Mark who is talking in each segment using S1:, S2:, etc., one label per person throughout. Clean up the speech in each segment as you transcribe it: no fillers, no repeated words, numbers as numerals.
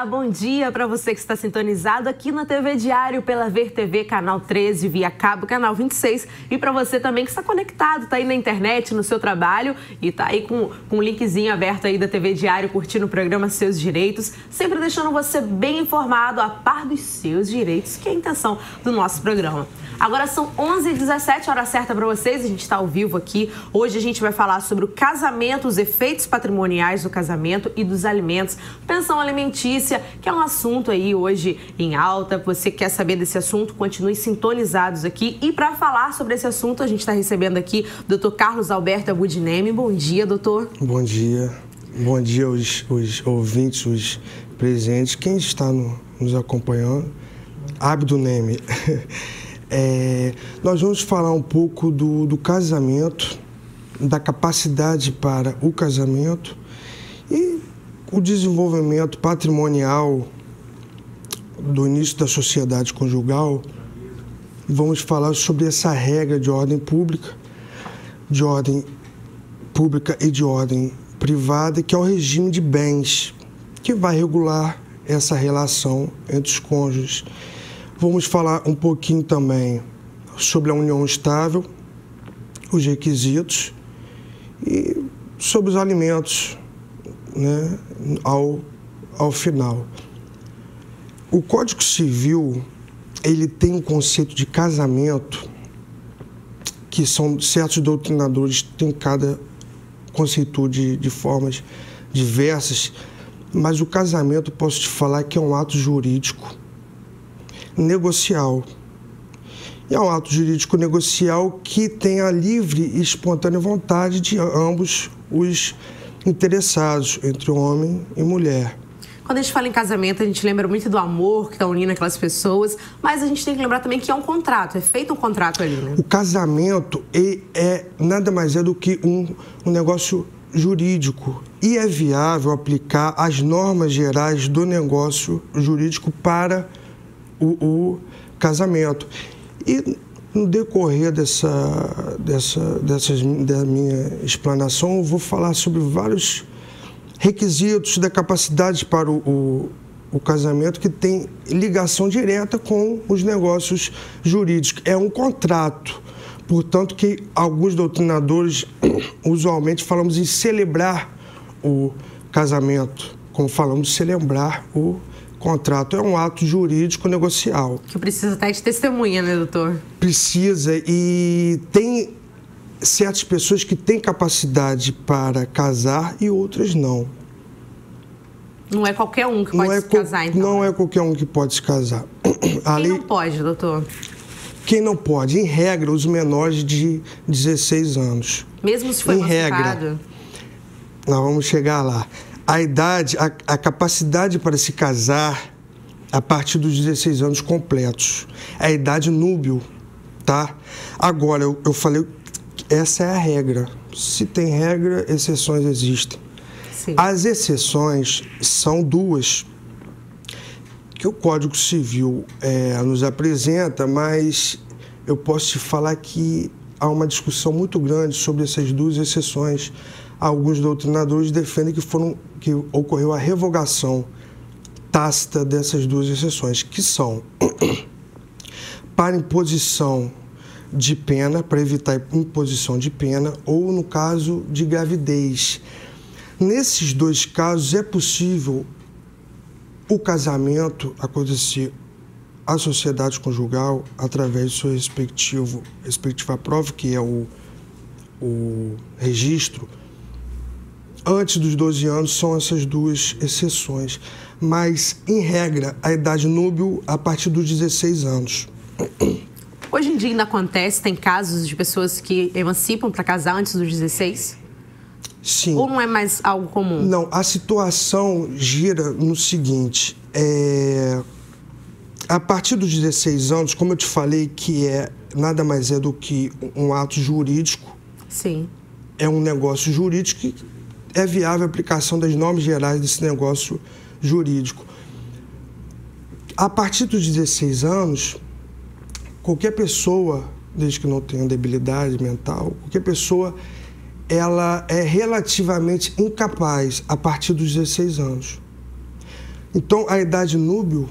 S1: bom dia para você que está sintonizado aqui na TV Diário pela Ver TV, canal 13, via cabo, canal 26. E para você também que está conectado, está aí na internet, no seu trabalho e está aí com um linkzinho aberto aí da TV Diário, curtindo o programa Seus Direitos, sempre deixando você bem informado, a par dos seus direitos, que é a intenção do nosso programa. Agora são 11h17, hora certa para vocês, a gente está ao vivo aqui. Hoje a gente vai falar sobre o casamento, os efeitos patrimoniais do casamento e dos alimentos, pensão alimentícia, que é um assunto aí hoje em alta. Você quer saber desse assunto? Continue sintonizados aqui. E para falar sobre esse assunto, a gente está recebendo aqui o Dr. Carlos Alberto Abudinemi. Bom dia, doutor.
S2: Bom dia. Bom dia os ouvintes, os presentes, quem está nos acompanhando. Abudinemi. Nós vamos falar um pouco do casamento, da capacidade para o casamento e o desenvolvimento patrimonial do início da sociedade conjugal. Vamos falar sobre essa regra de ordem pública e de ordem privada, que é o regime de bens, que vai regular essa relação entre os cônjuges. Vamos falar um pouquinho também sobre a união estável, os requisitos e sobre os alimentos, né, ao final. O Código Civil, ele tem um conceito de casamento que são certos doutrinadores têm cada conceito de formas diversas, mas o casamento, posso te falar que é um ato jurídico negocial. E é um ato jurídico negocial que tem a livre e espontânea vontade de ambos os interessados, entre homem e mulher.
S1: Quando a gente fala em casamento, a gente lembra muito do amor que está unindo aquelas pessoas, mas a gente tem que lembrar também que é um contrato, é feito um contrato ali, né?
S2: O casamento nada mais é do que um negócio jurídico e é viável aplicar as normas gerais do negócio jurídico para o casamento. E no decorrer da minha explanação, eu vou falar sobre vários requisitos da capacidade para o casamento que tem ligação direta com os negócios jurídicos. É um contrato, portanto que alguns doutrinadores usualmente falamos em celebrar o casamento, como falamos de celebrar o contrato. É um ato jurídico negocial.
S1: Que precisa até de testemunha, né, doutor?
S2: Precisa, e tem certas pessoas que têm capacidade para casar e outras não.
S1: Não é qualquer um que pode se casar, então?
S2: Não é qualquer um que pode se casar.
S1: Quem não pode, doutor?
S2: Quem não pode? Em regra, os menores de 16 anos.
S1: Mesmo se for emancipado?
S2: Nós vamos chegar lá. A idade, a capacidade para se casar a partir dos 16 anos completos. É a idade núbil, tá? Agora, eu falei, essa é a regra. Se tem regra, exceções existem.
S1: Sim.
S2: As exceções são duas que o Código Civil nos apresenta, mas eu posso te falar que há uma discussão muito grande sobre essas duas exceções. Alguns doutrinadores defendem que ocorreu a revogação tácita dessas duas exceções, que são para imposição de pena, para evitar imposição de pena, ou no caso de gravidez. Nesses dois casos é possível o casamento acontecer, a sociedade conjugal, através do seu respectiva prova, que é o registro. Antes dos 12 anos são essas duas exceções, mas, em regra, a idade núbil a partir dos 16 anos.
S1: Hoje em dia ainda acontece, tem casos de pessoas que emancipam para casar antes dos 16?
S2: Sim.
S1: Ou não é mais algo comum?
S2: Não, a situação gira no seguinte, a partir dos 16 anos, como eu te falei, que nada mais é do que um ato jurídico.
S1: Sim.
S2: É um negócio jurídico que é viável a aplicação das normas gerais desse negócio jurídico. A partir dos 16 anos, qualquer pessoa, desde que não tenha debilidade mental, qualquer pessoa, ela é relativamente incapaz a partir dos 16 anos. Então, a idade núbil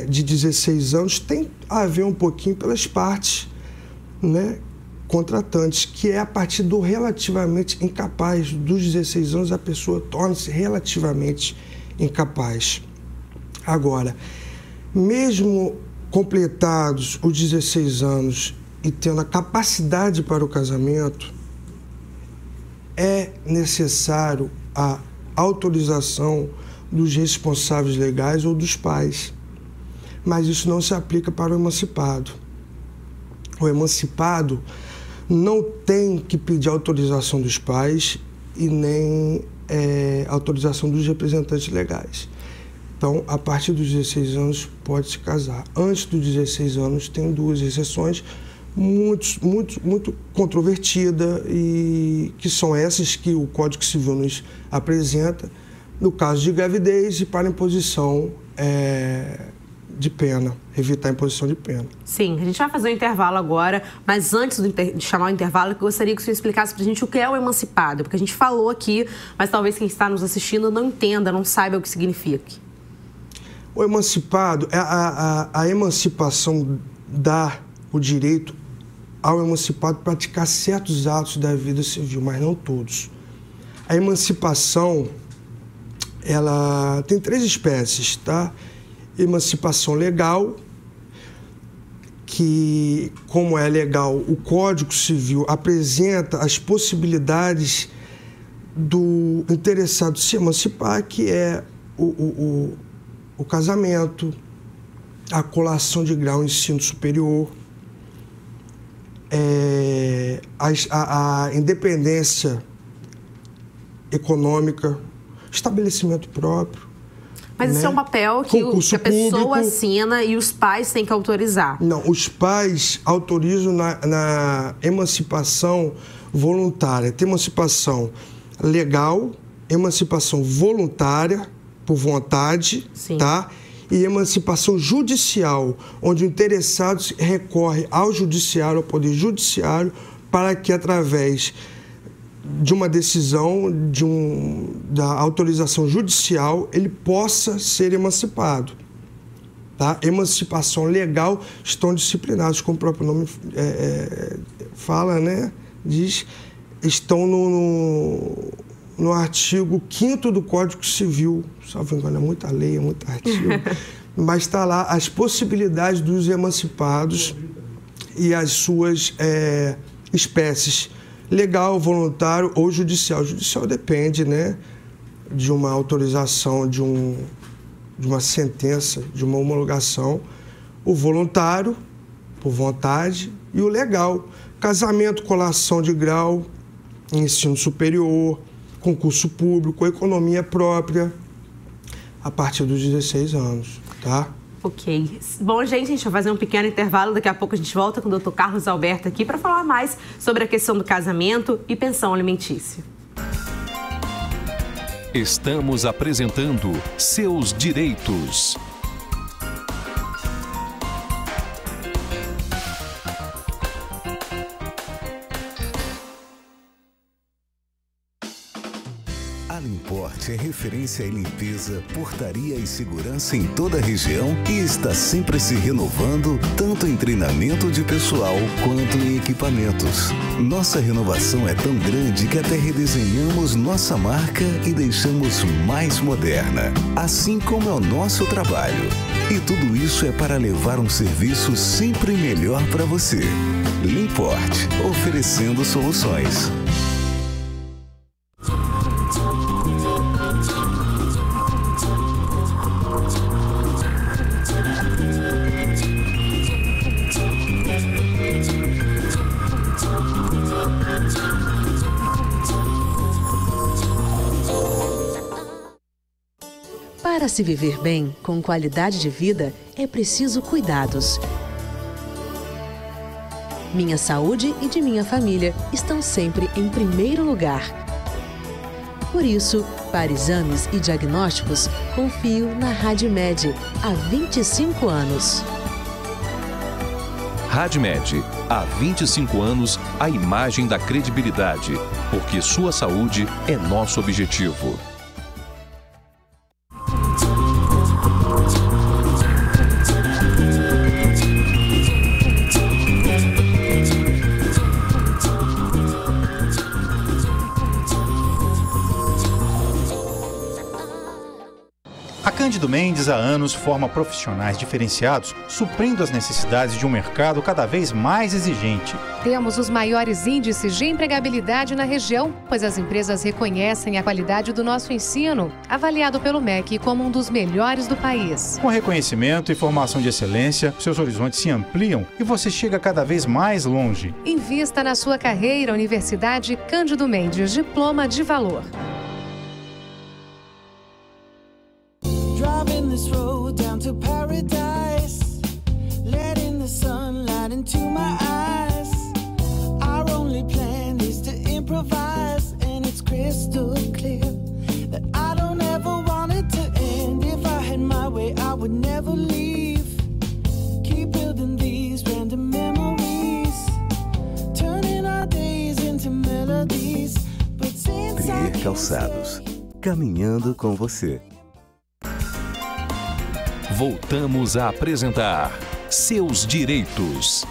S2: de 16 anos tem a ver um pouquinho pelas partes, né, contratantes, que é a partir do relativamente incapaz. Dos 16 anos, a pessoa torna-se relativamente incapaz. Agora, mesmo completados os 16 anos e tendo a capacidade para o casamento, é necessário a autorização dos responsáveis legais ou dos pais. Mas isso não se aplica para o emancipado. O emancipado não tem que pedir autorização dos pais e nem autorização dos representantes legais. Então, a partir dos 16 anos, pode se casar. Antes dos 16 anos, tem duas exceções muito controvertidas, e que são essas que o Código Civil nos apresenta, no caso de gravidez e para imposição de pena, evitar a imposição de pena.
S1: Sim, a gente vai fazer um intervalo agora, mas antes de chamar o intervalo, eu gostaria que você explicasse pra gente o que é o emancipado, porque a gente falou aqui, mas talvez quem está nos assistindo não entenda, não saiba o que significa.
S2: O emancipado, a emancipação dá o direito ao emancipado praticar certos atos da vida civil, mas não todos. A emancipação, ela tem 3 espécies, tá? Emancipação legal, que, como é legal, o Código Civil apresenta as possibilidades do interessado se emancipar, que é o casamento, a colação de grau em ensino superior, a independência econômica, estabelecimento próprio.
S1: Mas isso é um papel que a pessoa assina e os pais têm que autorizar.
S2: Não, os pais autorizam na emancipação voluntária. Tem emancipação legal, emancipação voluntária, por vontade, sim, tá? E emancipação judicial, onde o interessado recorre ao judiciário, ao poder judiciário, para que, através de uma decisão, da autorização judicial, ele possa ser emancipado. Tá? Emancipação legal estão disciplinados, como o próprio nome fala, né? Diz, estão no artigo 5º do Código Civil, salvo engano, é muita lei, é muito artigo, mas está lá as possibilidades dos emancipados e as suas espécies: legal, voluntário ou judicial. O judicial depende, né, de uma autorização, de uma sentença, de uma homologação. O voluntário, por vontade, e o legal: casamento, colação de grau, ensino superior, concurso público, economia própria, a partir dos 16 anos, tá?
S1: Ok. Bom, gente, a gente vai fazer um pequeno intervalo. Daqui a pouco a gente volta com o Dr. Carlos Alberto aqui para falar mais sobre a questão do casamento e pensão alimentícia.
S3: Estamos apresentando Seus Direitos.
S4: A Limport é referência em limpeza, portaria e segurança em toda a região e está sempre se renovando, tanto em treinamento de pessoal quanto em equipamentos. Nossa renovação é tão grande que até redesenhamos nossa marca e deixamos mais moderna, assim como é o nosso trabalho. E tudo isso é para levar um serviço sempre melhor para você. Limport, oferecendo soluções.
S5: Para se viver bem, com qualidade de vida, é preciso cuidados. Minha saúde e de minha família estão sempre em primeiro lugar. Por isso, para exames e diagnósticos, confio na RadMed há 25 anos.
S3: RadMed, há 25 anos, a imagem da credibilidade, porque sua saúde é nosso objetivo.
S6: Cândido Mendes, há anos, forma profissionais diferenciados, suprindo as necessidades de um mercado cada vez mais exigente.
S7: Temos os maiores índices de empregabilidade na região, pois as empresas reconhecem a qualidade do nosso ensino, avaliado pelo MEC como um dos melhores do país.
S6: Com reconhecimento e formação de excelência, seus horizontes se ampliam e você chega cada vez mais longe.
S7: Invista na sua carreira, Universidade Cândido Mendes, diploma de valor.
S8: Driving this road down to paradise, letting the sunlight into my eyes. Our only plan is to improvise, and it's crystal clear that I don't ever want it to end. If I had my way, I would never leave. Keep building these random memories, turning our days into melodies. But since I
S4: Trier Calçados, caminhando com você.
S3: Voltamos a apresentar Seus Direitos.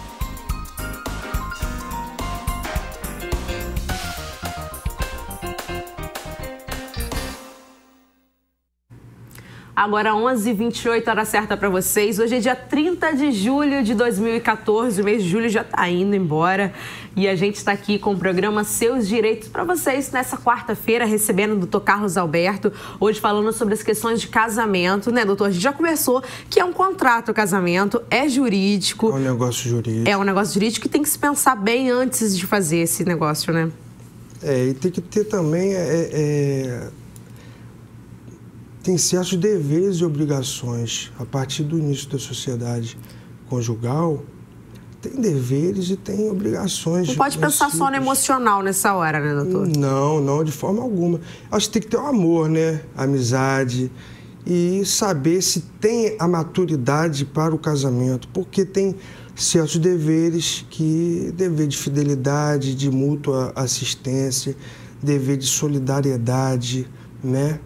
S1: Agora 11h28, hora certa para vocês. Hoje é dia 30 de julho de 2014, o mês de julho já está indo embora. E a gente está aqui com o programa Seus Direitos para vocês nessa quarta-feira, recebendo o doutor Carlos Alberto, hoje falando sobre as questões de casamento, né, doutor? A gente já conversou que é um contrato o casamento, é jurídico.
S2: É um negócio jurídico.
S1: É um negócio jurídico que tem que se pensar bem antes de fazer esse negócio, né?
S2: E tem que ter também... Tem certos deveres e obrigações. A partir do início da sociedade conjugal, tem deveres e tem obrigações.
S1: Não pode pensar só no emocional nessa hora, né, doutor?
S2: Não, de forma alguma. Acho que tem que ter o amor, né? A amizade e saber se tem a maturidade para o casamento, porque tem certos deveres dever de fidelidade, de mútua assistência, dever de solidariedade, né?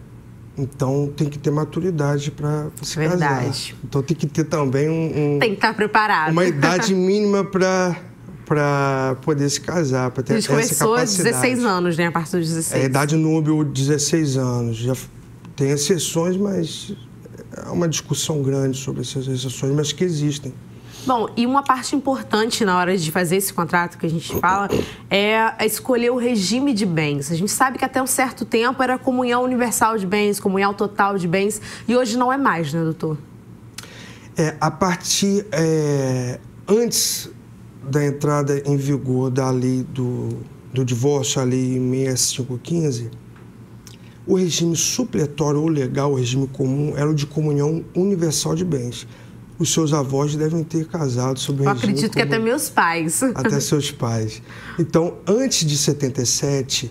S2: Então, tem que ter maturidade para se casar. Então, tem que ter também
S1: tem que estar preparado.
S2: Uma idade mínima para poder se casar, para ter essa capacidade. A gente começou
S1: aos 16 anos, né? A partir dos 16.
S2: A idade núbil, 16 anos. Já tem exceções, mas há uma discussão grande sobre essas exceções, mas que existem.
S1: Bom, e uma parte importante na hora de fazer esse contrato que a gente fala é escolher o regime de bens. A gente sabe que até um certo tempo era comunhão universal de bens, comunhão total de bens, e hoje não é mais, né, doutor?
S2: A partir... antes da entrada em vigor da lei do divórcio, a lei 6515, o regime supletório ou legal, o regime comum, era o de comunhão universal de bens. Os seus avós devem ter casado sob o regime comum.
S1: Eu acredito que até meus pais.
S2: Até seus pais. Então, antes de 77,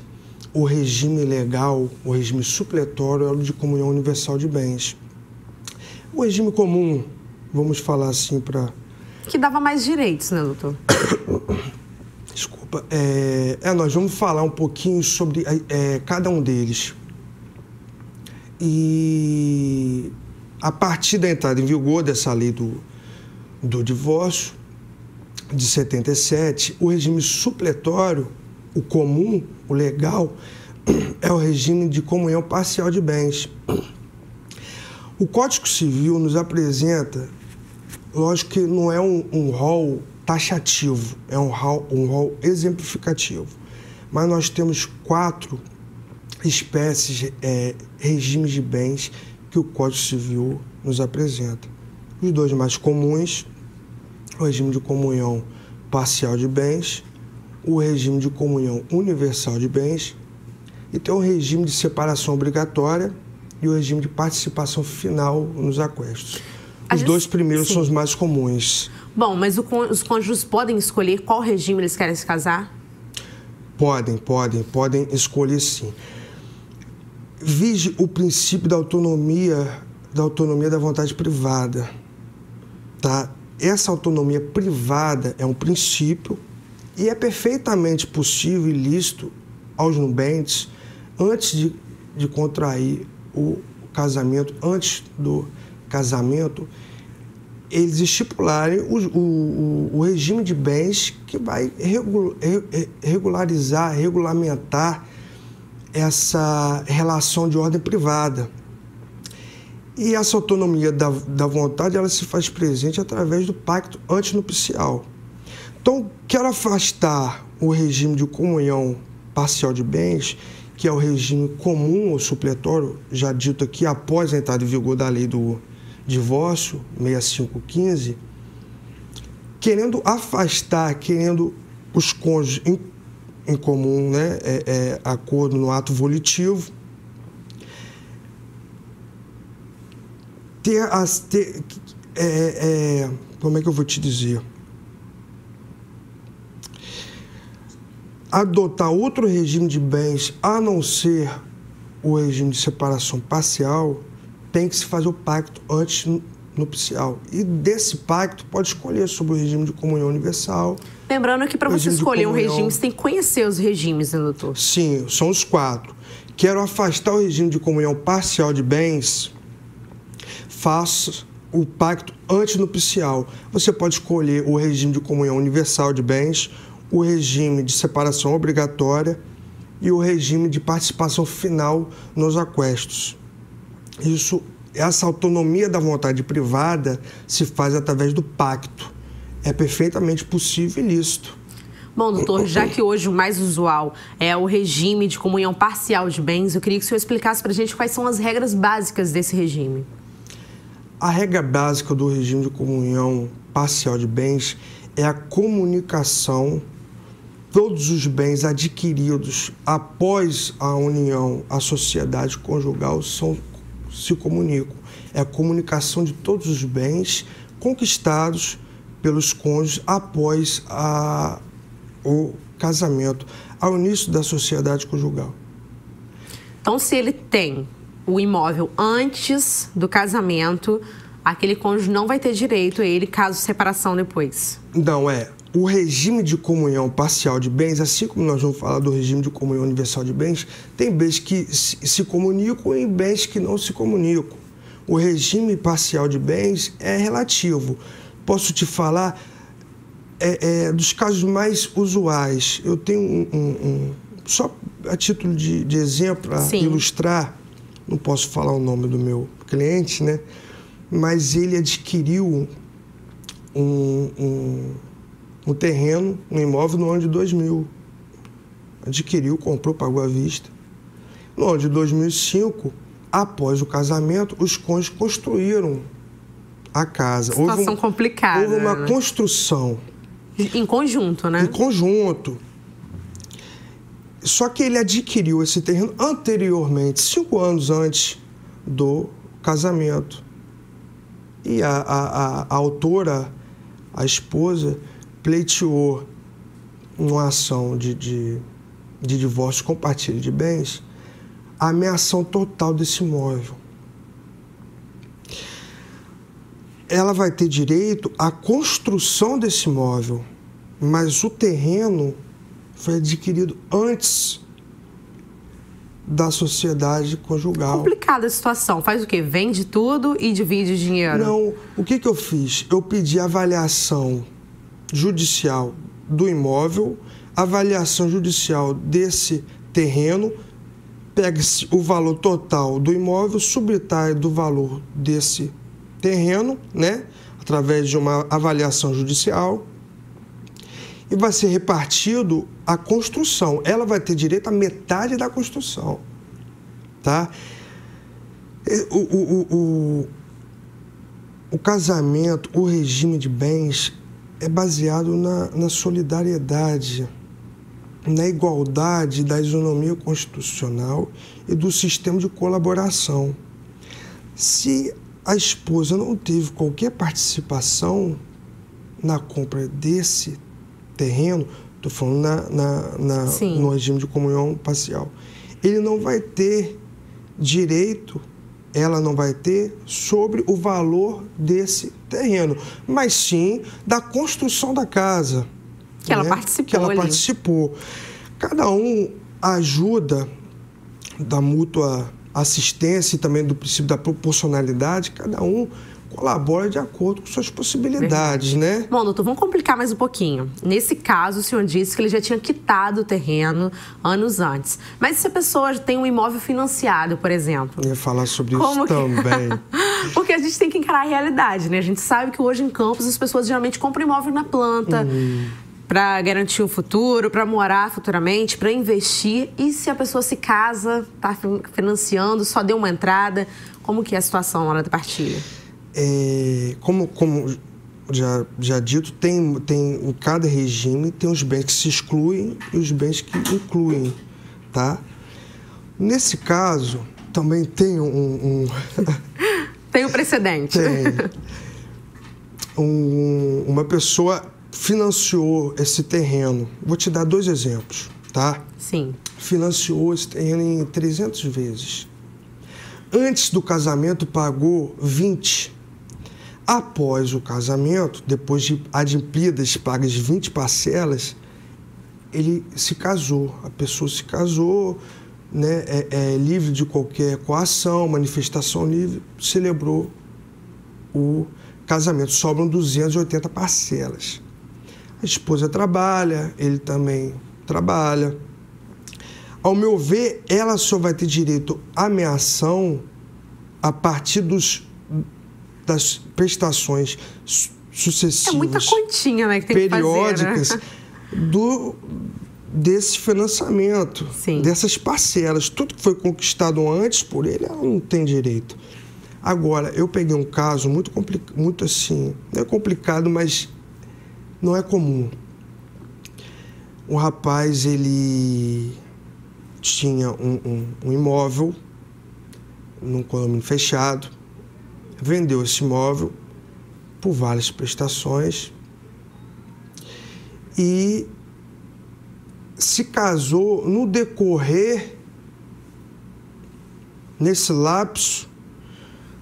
S2: o regime legal, o regime supletório, era o de comunhão universal de bens. O regime comum, vamos falar assim para...
S1: Que dava mais direitos, né, doutor?
S2: Desculpa. Nós vamos falar um pouquinho sobre cada um deles. E... a partir da entrada em vigor dessa lei do divórcio, de 77, o regime supletório, o comum, o legal, é o regime de comunhão parcial de bens. O Código Civil nos apresenta, lógico que não é um rol taxativo, é um rol exemplificativo, mas nós temos 4 espécies, regimes de bens que o Código Civil nos apresenta. Os 2 mais comuns, o regime de comunhão parcial de bens, o regime de comunhão universal de bens, e tem o regime de separação obrigatória e o regime de participação final nos aquestos. Os 2 primeiros são os mais comuns.
S1: Bom, mas os cônjuges podem escolher qual regime eles querem se casar?
S2: Podem escolher sim. Vige o princípio da autonomia da vontade privada, tá? Essa autonomia privada é um princípio e é perfeitamente possível e lícito aos nubentes, antes de contrair o casamento, antes do casamento, eles estipularem o regime de bens que vai regulamentar essa relação de ordem privada. E essa autonomia da vontade, ela se faz presente através do pacto antinupcial. Então, quero afastar o regime de comunhão parcial de bens, que é o regime comum ou supletório, já dito aqui, após a entrada em vigor da lei do divórcio, 6515, querendo afastar, querendo os cônjuges em comum, né, acordo no ato volitivo, como é que eu vou te dizer? Adotar outro regime de bens, a não ser o regime de separação parcial, tem que se fazer o pacto antinupcial. E desse pacto pode escolher sobre o regime de comunhão universal.
S1: Lembrando que para você escolher um regime, você tem que conhecer os regimes, né, doutor?
S2: Sim, são os 4. Quero afastar o regime de comunhão parcial de bens, faça o pacto antinupcial. Você pode escolher o regime de comunhão universal de bens, o regime de separação obrigatória e o regime de participação final nos aquestos. Essa autonomia da vontade privada se faz através do pacto. É perfeitamente possível e lícito.
S1: Bom, doutor, já que hoje o mais usual é o regime de comunhão parcial de bens, eu queria que o senhor explicasse para a gente quais são as regras básicas desse regime.
S2: A regra básica do regime de comunhão parcial de bens é a comunicação. Todos os bens adquiridos após a união, a sociedade conjugal, se comunicam. É a comunicação de todos os bens conquistados pelos cônjuges após o casamento, ao início da sociedade conjugal.
S1: Então, se ele tem o imóvel antes do casamento, aquele cônjuge não vai ter direito a ele caso separação depois.
S2: Não, o regime de comunhão parcial de bens, assim como nós vamos falar do regime de comunhão universal de bens, tem bens que se comunicam e bens que não se comunicam. O regime parcial de bens é relativo. Posso te falar dos casos mais usuais. Eu tenho só a título de exemplo, para ilustrar, não posso falar o nome do meu cliente, né? Mas ele adquiriu um terreno, um imóvel no ano de 2000. Adquiriu, comprou, pagou à vista. No ano de 2005, após o casamento, os cônjuges construíram a casa.
S1: Situação complicada.
S2: Houve uma construção.
S1: Em conjunto, né?
S2: Em conjunto. Só que ele adquiriu esse terreno anteriormente, 5 anos antes do casamento. E a autora, a esposa, pleiteou uma ação de divórcio com partilha de bens, a ameação total desse imóvel. Ela vai ter direito à construção desse imóvel, mas o terreno foi adquirido antes da sociedade conjugal.
S1: Complicada a situação. Faz o quê? Vende tudo e divide o dinheiro?
S2: Não. O que eu fiz? Eu pedi avaliação judicial do imóvel, avaliação judicial desse terreno, pega-se o valor total do imóvel, subtrai do valor desse terreno, né, através de uma avaliação judicial, e vai ser repartido a construção. Ela vai ter direito à metade da construção, tá? O casamento, o regime de bens é baseado na solidariedade, na igualdade, da isonomia constitucional e do sistema de colaboração. Se a esposa não teve qualquer participação na compra desse terreno, estou falando no regime de comunhão parcial, ele não vai ter direito, ela não vai ter, sobre o valor desse terreno, mas sim da construção da casa.
S1: Que ela participou.
S2: Que ela participou. Cada um ajuda da mútua assistência e também do princípio da proporcionalidade, cada um colabora de acordo com suas possibilidades, né?
S1: Bom, doutor, vamos complicar mais um pouquinho. Nesse caso, o senhor disse que ele já tinha quitado o terreno anos antes. Mas se a pessoa tem um imóvel financiado, por exemplo...
S2: Eu ia falar sobre isso também.
S1: Porque a gente tem que encarar a realidade, né? A gente sabe que hoje em Campos as pessoas geralmente compram imóvel na planta... para garantir o futuro, para morar futuramente, para investir. E se a pessoa se casa, está financiando, só deu uma entrada, como que é a situação na hora da partilha?
S2: Como já dito, em cada regime tem os bens que se excluem e os bens que incluem, tá? Nesse caso, também tem
S1: Tem um precedente.
S2: Tem. Uma pessoa financiou esse terreno. Vou te dar 2 exemplos, tá?
S1: Sim.
S2: Financiou esse terreno em 300 vezes. Antes do casamento, pagou 20. Após o casamento, depois de adimplidas pagas 20 parcelas, ele se casou. A pessoa se casou, né? É livre de qualquer coação, manifestação livre, celebrou o casamento. Sobram 280 parcelas. A esposa trabalha, ele também trabalha. Ao meu ver, ela só vai ter direito à meação a partir das prestações sucessivas.
S1: É muita continha, né, que tem
S2: periódicas,
S1: que fazer, né?
S2: Desse financiamento,
S1: Sim.
S2: dessas parcelas. Tudo que foi conquistado antes por ele, ela não tem direito. Agora, eu peguei um caso muito assim, não é complicado, mas não é comum. Um rapaz, ele tinha um imóvel num condomínio fechado, vendeu esse imóvel por várias prestações e se casou no decorrer, nesse lapso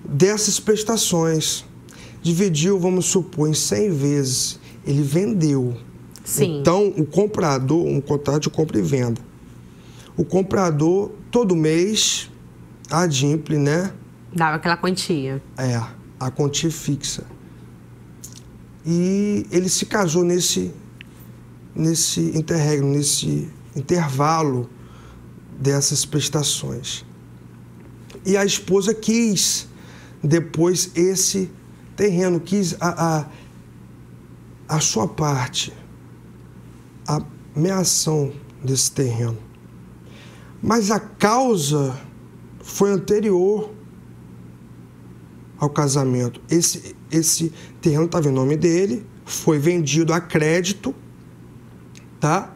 S2: dessas prestações. Dividiu, vamos supor, em 100 vezes. Ele vendeu.
S1: Sim.
S2: Então, o comprador, um contrato de compra e venda. O comprador, todo mês, adimple, né?
S1: Dava aquela quantia.
S2: A quantia fixa. E ele se casou nesse interregno, nesse intervalo dessas prestações. E a esposa quis, depois, esse terreno, quis a sua parte, a meação desse terreno. Mas a causa foi anterior ao casamento. Esse terreno estava em nome dele, foi vendido a crédito, tá?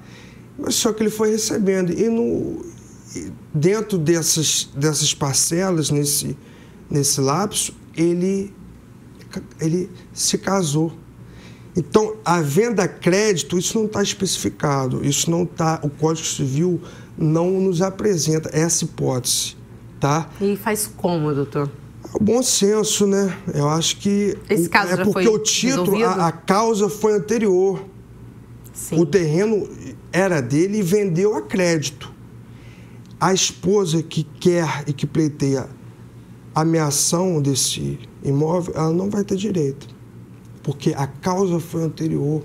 S2: Mas só que ele foi recebendo. E dentro dessas parcelas, nesse lapso, ele se casou. Então, a venda a crédito, isso não está especificado, isso não está, o Código Civil não nos apresenta essa hipótese, tá?
S1: E faz como, doutor?
S2: É o bom senso, né? Eu acho que
S1: esse caso já
S2: porque
S1: foi
S2: o título,
S1: resolvido?
S2: a causa foi anterior.
S1: Sim.
S2: O terreno era dele e vendeu a crédito. A esposa que quer e que pleiteia a meação desse imóvel, ela não vai ter direito, porque a causa foi anterior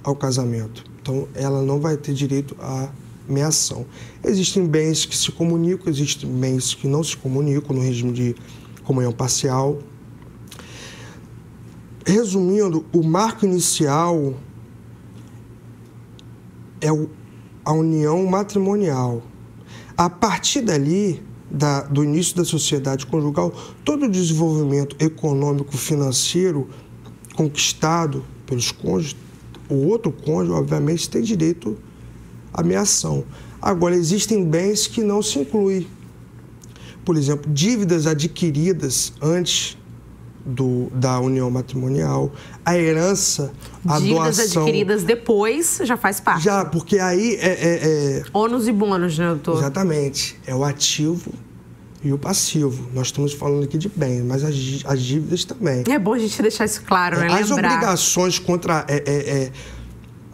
S2: ao casamento. Então, ela não vai ter direito à meação. Existem bens que se comunicam, existem bens que não se comunicam no regime de comunhão parcial. Resumindo, o marco inicial é a união matrimonial. A partir dali, do início da sociedade conjugal, todo o desenvolvimento econômico, financeiro conquistado pelos cônjuges, o outro cônjuge, obviamente, tem direito à meação. Agora, existem bens que não se incluem. Por exemplo, dívidas adquiridas antes da união matrimonial, a herança, a
S1: dívidas
S2: doação...
S1: adquiridas depois já faz parte.
S2: Já, porque aí
S1: ônus e bônus, né, doutor?
S2: Exatamente. É o ativo e o passivo. Nós estamos falando aqui de bens, mas as dívidas também.
S1: É bom a gente deixar isso claro, né?
S2: As
S1: Lembrar.
S2: obrigações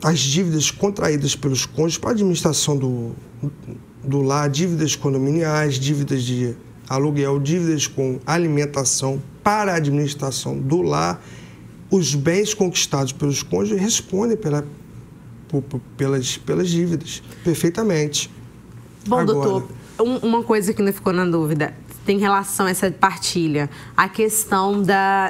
S2: as dívidas contraídas pelos cônjuges para a administração do lar, dívidas condominiais, dívidas de aluguel, dívidas com alimentação para a administração do lar, os bens conquistados pelos cônjuges respondem pelas dívidas, perfeitamente.
S1: Bom,
S2: Agora,
S1: doutor, uma coisa que ainda ficou na dúvida, tem relação a essa partilha, a questão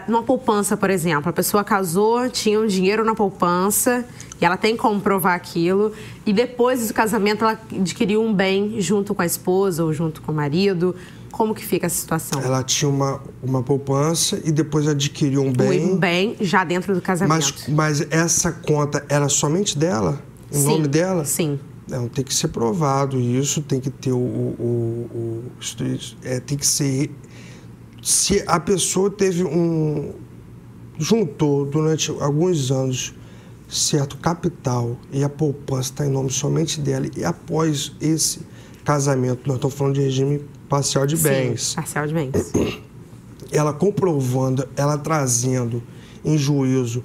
S1: numa poupança, por exemplo, a pessoa casou, tinha um dinheiro na poupança e ela tem como provar aquilo, e depois do casamento ela adquiriu um bem junto com a esposa ou junto com o marido. Como que fica essa situação? Ela
S2: tinha uma poupança e depois adquiriu um bem.
S1: Um bem já dentro do casamento.
S2: Mas essa conta era somente dela? Em nome dela?
S1: Sim.
S2: Não, tem que ser provado isso, tem que ter tem que ser... Se a pessoa juntou durante alguns anos certo capital e a poupança está em nome somente dela, e após esse casamento, nós estamos falando de regime parcial de bens.
S1: Sim, parcial de bens.
S2: Ela comprovando, ela trazendo em juízo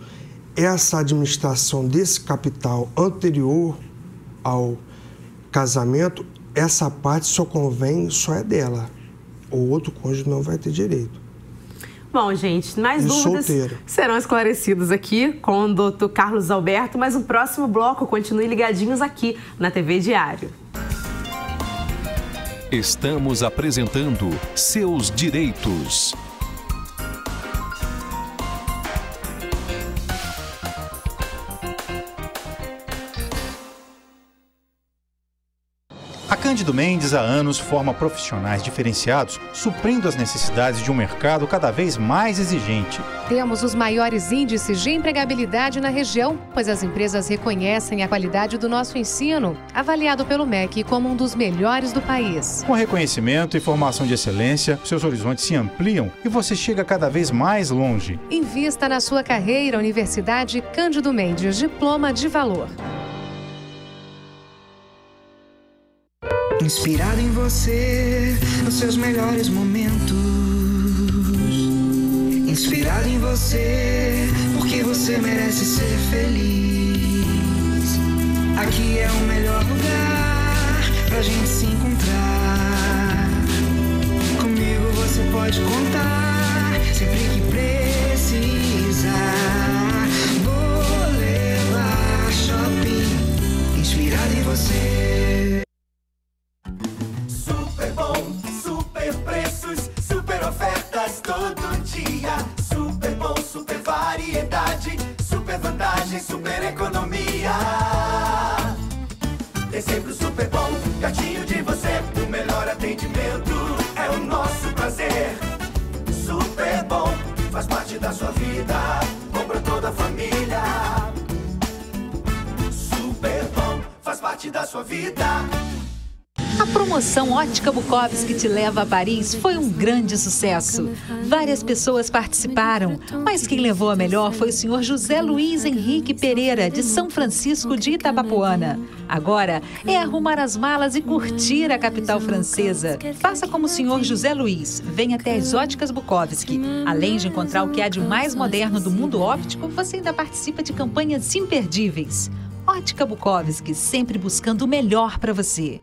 S2: essa administração desse capital anterior ao casamento, essa parte só é dela. O outro cônjuge não vai ter direito.
S1: Bom, gente, mais dúvidas serão esclarecidas aqui com o doutor Carlos Alberto, mas no próximo bloco, continue ligadinhos aqui na TV Diário.
S3: Estamos apresentando Seus Direitos.
S6: A Cândido Mendes, há anos, forma profissionais diferenciados, suprindo as necessidades de um mercado cada vez mais exigente.
S7: Temos os maiores índices de empregabilidade na região, pois as empresas reconhecem a qualidade do nosso ensino, avaliado pelo MEC como um dos melhores do país.
S6: Com reconhecimento e formação de excelência, seus horizontes se ampliam e você chega cada vez mais longe.
S7: Invista na sua carreira, Universidade Cândido Mendes, diploma de valor.
S8: Inspirado em você, nos seus melhores momentos. Inspirado em você, porque você merece ser feliz. Aqui é o melhor lugar pra gente se encontrar. Comigo você pode contar, sempre que precisar. Boulevard Shopping, inspirado em você.
S9: Super vantagem, super economia. Tem sempre o super bom, pertinho de você. O melhor atendimento é o nosso prazer. Super bom, faz parte da sua vida, bom pra toda a família. Super bom, faz parte da sua vida.
S10: A promoção Ótica Bukowski te leva a Paris foi um grande sucesso. Várias pessoas participaram, mas quem levou a melhor foi o senhor José Luiz Henrique Pereira, de São Francisco de Itabapoana. Agora é arrumar as malas e curtir a capital francesa. Faça como o senhor José Luiz, venha até as Óticas Bukowski. Além de encontrar o que há de mais moderno do mundo óptico, você ainda participa de campanhas imperdíveis. Ótica Bukowski, sempre buscando o melhor para você.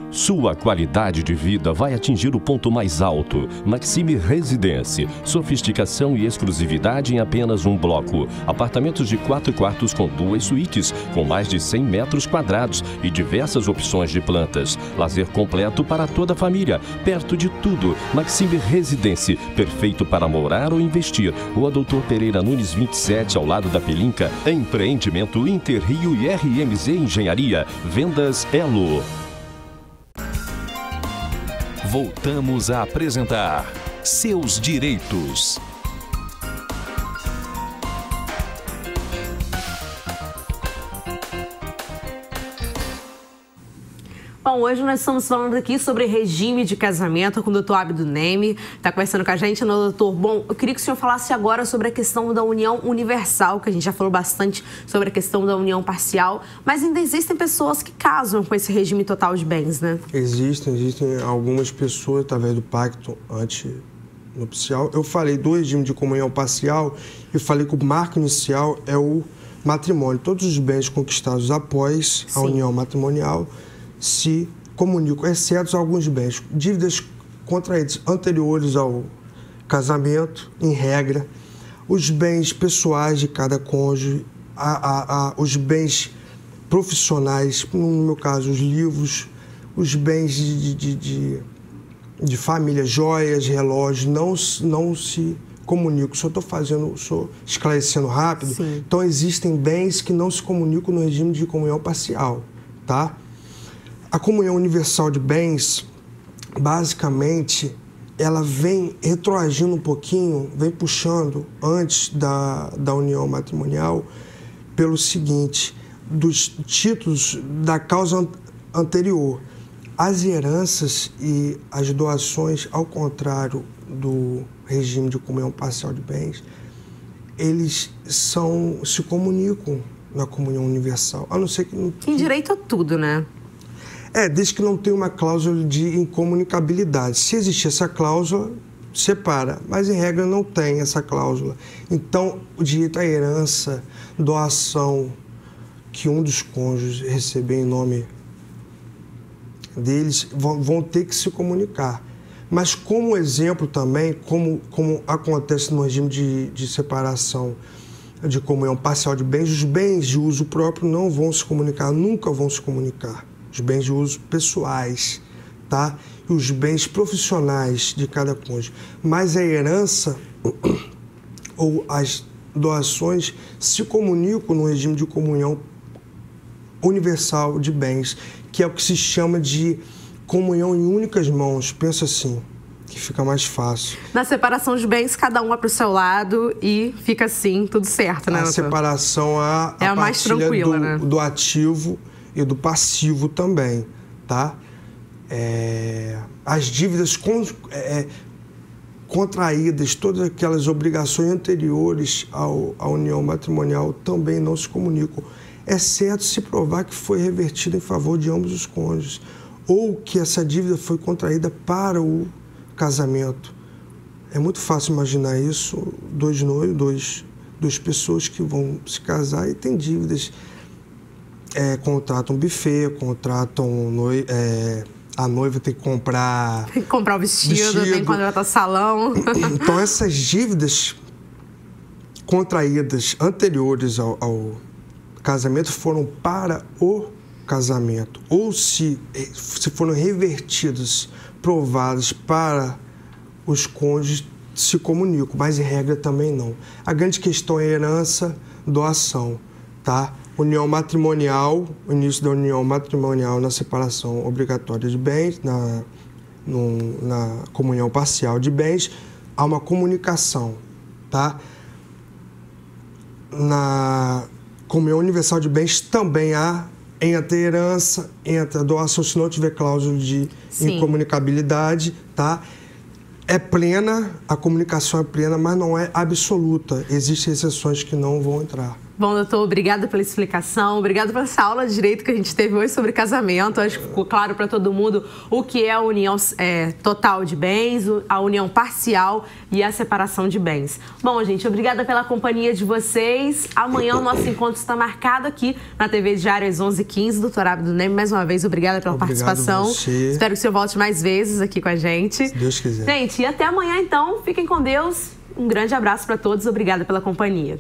S11: Sua qualidade de vida vai atingir o ponto mais alto. Maxime Residence. Sofisticação e exclusividade em apenas um bloco. Apartamentos de 4 quartos com 2 suítes, com mais de 100 metros quadrados e diversas opções de plantas. Lazer completo para toda a família. Perto de tudo. Maxime Residence. Perfeito para morar ou investir. Rua Doutor Pereira Nunes 27, ao lado da Pelinca. Empreendimento Interrio e RMZ Engenharia. Vendas Elo.
S3: Voltamos a apresentar Seus Direitos.
S1: Bom, hoje nós estamos falando aqui sobre regime de casamento com o doutor Abdo Neme. Está conversando com a gente, né, doutor? Bom, eu queria que o senhor falasse agora sobre a questão da união universal, que a gente já falou bastante sobre a questão da união parcial, mas ainda existem pessoas que casam com esse regime total de bens, né?
S2: Existem algumas pessoas, através do pacto antinupcial. Eu falei do regime de comunhão parcial e falei que o marco inicial é o matrimônio. Todos os bens conquistados após a união matrimonial se comunicam, exceto alguns bens. Dívidas contraídos anteriores ao casamento, em regra, os bens pessoais de cada cônjuge, os bens profissionais, no meu caso, os livros, os bens de família, joias, relógios, não se comunicam. Só estou esclarecendo rápido.
S1: Sim.
S2: Então, existem bens que não se comunicam no regime de comunhão parcial, tá? A comunhão universal de bens, basicamente, ela vem retroagindo um pouquinho, vem puxando antes da união matrimonial pelo seguinte, dos títulos da causa anterior. As heranças e as doações, ao contrário do regime de comunhão parcial de bens, eles se comunicam na comunhão universal, a não ser que...
S1: Tem direito a tudo, né?
S2: Desde que não tenha uma cláusula de incomunicabilidade. Se existir essa cláusula, separa, mas em regra não tem essa cláusula. Então, o direito à herança, doação que um dos cônjuges receber em nome deles, vão ter que se comunicar. Mas como exemplo também, como acontece no regime de separação de comunhão parcial de bens, os bens de uso próprio não vão se comunicar, nunca vão se comunicar. Os bens de uso pessoais, tá? E os bens profissionais de cada cônjuge. Mas a herança ou as doações se comunicam no regime de comunhão universal de bens, que é o que se chama de comunhão em únicas mãos. Pensa assim, que fica mais fácil.
S1: Na separação de bens, cada um vai para o seu lado e fica assim, tudo certo, né?
S2: A separação
S1: é a mais tranquila, né?
S2: Do ativo e do passivo também, tá? As dívidas contraídas, todas aquelas obrigações anteriores à união matrimonial também não se comunicam, exceto se provar que foi revertida em favor de ambos os cônjuges ou que essa dívida foi contraída para o casamento. É muito fácil imaginar isso, dois noivos, duas pessoas que vão se casar e têm dívidas. Contratam um buffet, contratam a noiva tem que comprar...
S1: Tem que comprar o vestido. Tem que contratar salão.
S2: Então, essas dívidas contraídas anteriores ao casamento foram para o casamento. Ou se foram revertidas, provadas para os cônjuges, se comunicam, mas em regra também não. A grande questão é herança, doação, tá? União matrimonial, o início da união matrimonial na separação obrigatória de bens, na comunhão parcial de bens, há uma comunicação, tá? Na comunhão universal de bens também entra herança, entra doação, se não tiver cláusula de incomunicabilidade, tá? É plena, a comunicação é plena, mas não é absoluta. Existem exceções que não vão entrar.
S1: Bom, doutor, obrigada pela explicação, obrigada por essa aula de direito que a gente teve hoje sobre casamento. Acho que ficou claro para todo mundo o que é a união total de bens, a união parcial e a separação de bens. Bom, gente, obrigada pela companhia de vocês. Amanhã o nosso encontro está marcado aqui na TV Diário às 11h15. Doutor Abdo Neme, mais uma vez, obrigada pela participação.
S2: Você.
S1: Espero que o senhor volte mais vezes aqui com a gente.
S2: Se Deus quiser.
S1: Gente, e até amanhã, então. Fiquem com Deus. Um grande abraço para todos. Obrigada pela companhia.